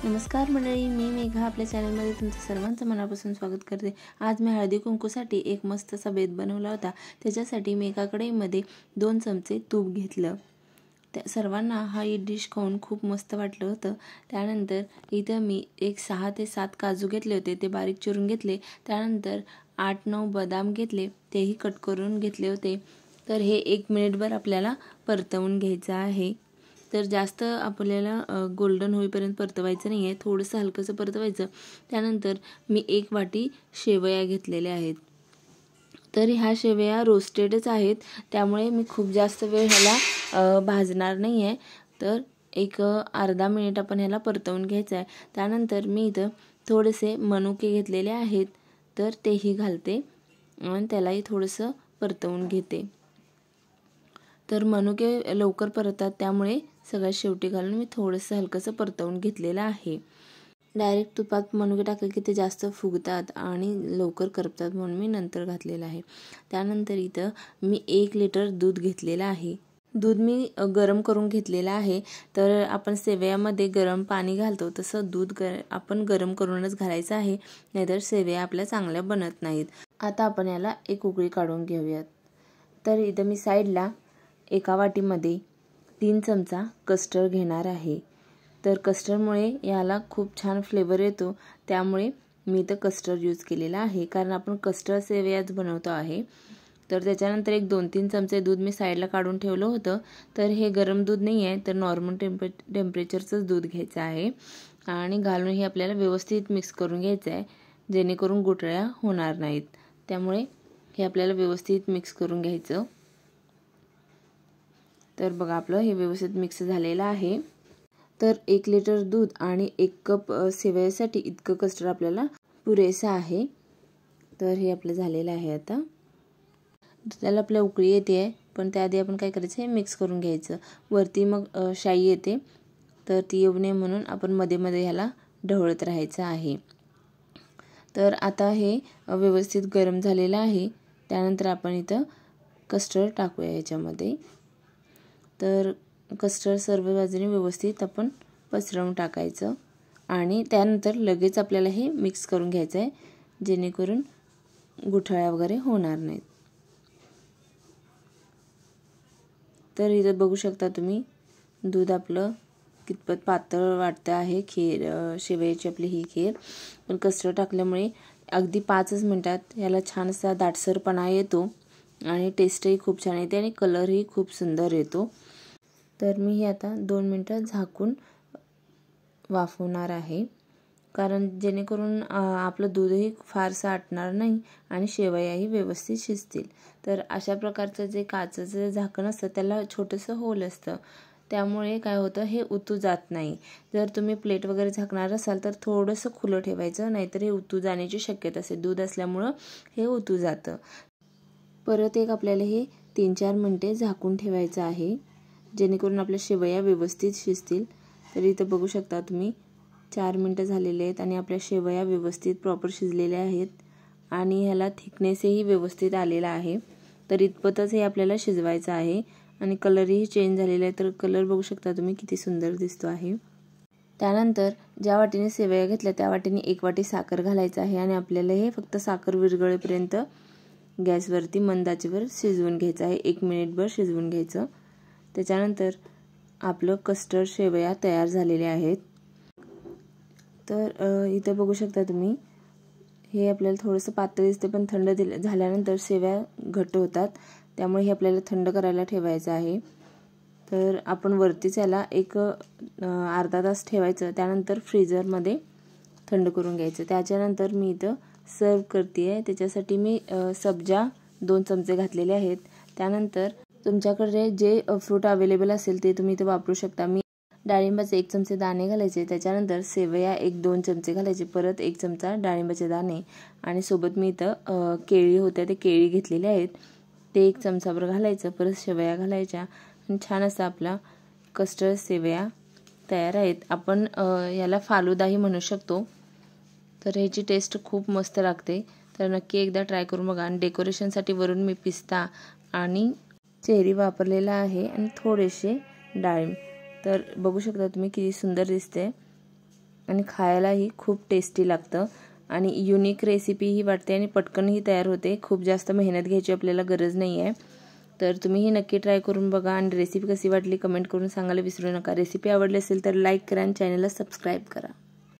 नमस्कार मंडळी, मी मेघा आपल्या चॅनलमध्ये तुमचं सर्वांचं मनापासून स्वागत करते। आज मी हळदी कुंकूसाठी एक मस्तसा बेत बनवला होता। त्याच्यासाठी मी एका कढईमध्ये 2 चमचे तूप घेतलं। त्या सर्वांना हा डिश खाऊन खूप मस्त वाटलं होतं। त्यानंतर इथं मी एक 6 ते 7 काजू घेतले होते, ते बारीक चिरून घेतले। त्यानंतर 8-9 बदाम घेतले, तेही कट करून घेतले होते। तर हे 1 मिनिटभर आपल्याला परतवून घ्यायचं आहे। तर जास्त आपल्याला गोल्डन होईपर्यंत परतवायचं नाही आहे, थोडंसं हलकंसं परतवायचं। त्यानंतर मी 1 वाटी शेवया घेतलेल्या आहेत। तर ह्या शेवया रोस्टेडच आहेत, त्यामुळे मी खूप जास्त वेळ ह्याला भाजणार नाही आहे। तर एक अर्धा मिनिट आपण ह्याला परतवून घ्यायचं आहे। त्यानंतर मी इथं थोडेसे मनुके घेतलेले आहेत, तर तेही घालते आणि त्यालाही थोडंसं परतवून घेते। तर मनुके लवकर परततात, त्यामुळे सगळ्यात शेवटी घालून मी थोडंसं हलकंसं परतवून घेतलेलं आहे। डायरेक्ट तुपात मनुके टाकले की ते जास्त फुगतात आणि लवकर करपतात, म्हणून मी नंतर घातलेलं आहे। त्यानंतर इथं मी 1 लिटर दूध घेतलेलं आहे। दूध मी गरम करून घेतलेलं आहे। तर आपण सेवयामध्ये गरम पाणी घालतो तसं दूध आपण गरम करूनच घालायचं आहे, नाहीतर सेवया आपल्या चांगल्या बनत नाहीत। आता आपण याला एक उकळी काढून घेऊयात। तर इथं मी साईडला एका वाटीमध्ये 3 चमचा कस्टर्ड घेणार आहे। तर कस्टर्डमुळे याला खूप छान फ्लेवर येतो, त्यामुळे मी इथं कस्टर्ड यूज केलेला आहे, कारण आपण कस्टर्ड सेवयाच बनवतो आहे। तर त्याच्यानंतर एक 2-3 चमचे दूध मी साईडला काढून ठेवलं होतं। तर हे गरम दूध नाही आहे, तर नॉर्मल टेम्परेचरचंच दूध घ्यायचं आहे आणि घालून हे आपल्याला व्यवस्थित मिक्स करून घ्यायचं आहे, जेणेकरून गुठळ्या होणार नाहीत। त्यामुळे हे आपल्याला व्यवस्थित मिक्स करून घ्यायचं। तर बघा आपलं हे व्यवस्थित मिक्स झालेलं आहे। तर 1 लिटर दूध आणि 1 कप सेवयासाठी इतकं कस्टर्ड आपल्याला पुरेसं आहे। तर हे आपलं झालेलं आहे। आता त्याला आपल्या उकळी येते, पण त्याआधी आपण काय करायचं, हे मिक्स करून घ्यायचं। वरती मग शाई येते, तर ती येऊ नये म्हणून आपण मध्ये मध्ये ह्याला ढवळत राहायचं आहे। तर आता हे व्यवस्थित गरम झालेलं आहे। त्यानंतर आपण इथं कस्टर्ड टाकूया याच्यामध्ये। तर कस्टर्ड सर्व बाजूने व्यवस्थित आपण पसरवून टाकायचं आणि त्यानंतर लगेच आपल्याला हे मिक्स करून घ्यायचं आहे, जेणेकरून गुठळ्या वगैरे होणार नाहीत। तर इथं बघू शकता तुम्ही दूध आपलं कितपत पातळ वाटतं आहे। खीर शेवयाची आपली ही खीर, पण कस्टर्ड टाकल्यामुळे अगदी 5 मिनिटात याला छान असा दाटसरपणा येतो आणि टेस्टही खूप छान येते आणि कलरही खूप सुंदर येतो। तर मी हे आता 2 मिनिटं झाकून वाफवणार आहे, कारण जेणेकरून आपलं दूधही फारसं आटणार नाही आणि शेवयाही व्यवस्थित शिजतील। तर अशा प्रकारचं जे काचेचं झाकण असतं त्याला छोटंसं होल असतं, त्यामुळे काय होतं, हे उतू जात नाही। जर तुम्ही प्लेट वगैरे झाकणार असाल तर थोडंसं खुलं ठेवायचं, नाहीतर हे उतू जाण्याची शक्यता असते। दूध असल्यामुळं हे उतू जातं। परत एक आपल्याला हे 3-4 मिनिटे झाकून ठेवायचं आहे, जेणेकरून आपल्या शेवया व्यवस्थित शिजतील। तर इथं बघू शकता तुम्ही 4 मिनिटं झालेले आहेत आणि आपल्या शेवया व्यवस्थित प्रॉपर शिजलेल्या आहेत आणि ह्याला थिकनेसही व्यवस्थित आलेला आहे। तर इतपतच हे आपल्याला शिजवायचं आहे आणि कलरही चेंज झालेला आहे। तर कलर बघू शकता तुम्ही किती सुंदर दिसतो आहे। त्यानंतर ज्या वाटीने सेवया घेतल्या त्या वाटीने 1 वाटी साखर घालायचं आहे आणि आपल्याला हे फक्त साखर विरघळेपर्यंत गॅसवरती मंद आचेवर शिजवून घ्यायचं आहे। 1 मिनिटभर शिजवून घ्यायचं। त्याच्यानंतर आपलं कस्टर्ड शेवया तयार झालेले आहेत। तर इथं बघू शकता तुम्ही हे आपल्याला थोडंसं पातळ दिसते, पण थंड झाल्यानंतर शेवया घट्ट होतात, त्यामुळे हे आपल्याला थंड करायला ठेवायचं आहे। तर आपण वरतीच याला एक अर्धा तास ठेवायचं, त्यानंतर फ्रीजरमध्ये थंड करून घ्यायचं। त्याच्यानंतर मी इथं सर्व करते आहे, त्याच्यासाठी मी सब्जा 2 चमचे घातलेले आहेत। त्यानंतर तुमच्याकडे जे फ्रूट अवेलेबल असेल ते तुम्ही इथे वापरू शकता। मी डाळिंबाचे 1 चमचे दाणे घालायचे, त्याच्यानंतर सेवया 1-2 चमचे घालायचे, परत 1 चमचा डाळिंबाचे दाणे आणि सोबत मी इथं केळी होत्या ते केळी घेतलेले आहेत, ते 1 चमचाभर घालायचं। परत शेवया घालायच्या आणि छान असा आपला कस्टर्ड सेवया तयार आहेत। आपण याला फालुदाही म्हणू शकतो। तर ह्याची टेस्ट खूप मस्त लागते, तर नक्की एकदा ट्राय करून बघा। आणि डेकोरेशनसाठी वरून मी पिस्ता आणि चेरी वापरलेला आहे आणि थोडेसे डाळिंब। तर बघू शकता तुम्ही किती सुंदर दिसते। आणि खायलाही खूप टेस्टी लागतं आणि युनिक रेसिपी ही वाटते आणि पटकनही तयार होते. खूप जास्त मेहनत घ्यायची आपल्याला गरज नाही आहे. तर तुम्हीही नक्की ट्राय करून बघा आणि रेसिपी कशी वाटली कमेंट करून सांगायला विसरू नका. रेसिपी आवडली असेल तर लाईक करा आणि चॅनलला सबस्क्राईब करा.